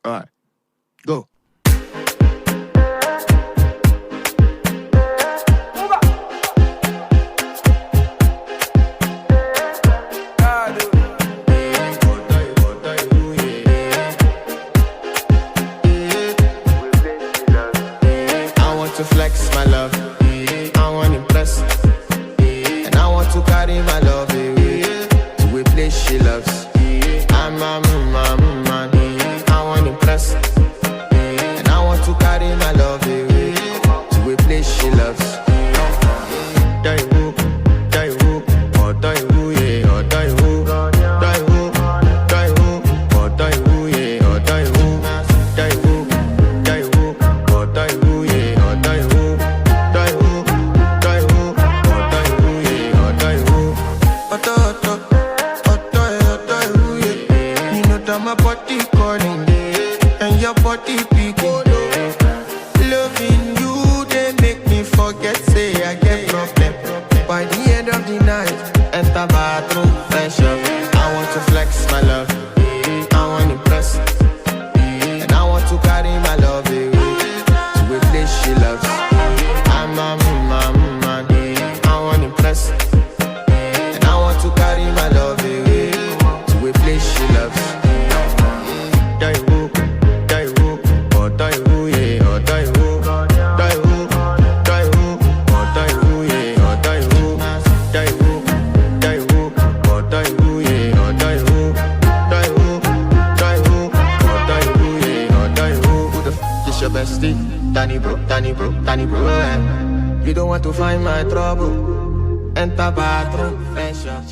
Alright, go. To flex my love, I want impress, and I want to carry my love away to a place she loves. I'm a man, I want impress, and I want to carry my love away to a place she loves. Die who, or die who, yeah, or die who, die who, or die who, yeah, or die who, die who, or die who, yeah. My body calling, and your body picking. Loving you, they make me forget, say I get problem. By the end of the night, enter bathroom, fresh up. I want to flex my love, I want to impress, and I want to carry my love away to a place she loves. I'm a man, I want to impress, and I want to carry my love away to a place she loves. Die who, or die who, yeah, or die who, die who, or die who, yeah, or die who, or die who, yeah, or die who, or die who, yeah, or die who. Who the f is your bestie? Danny bro, eh? You don't want to find my trouble. Enter bathroom, fresh up.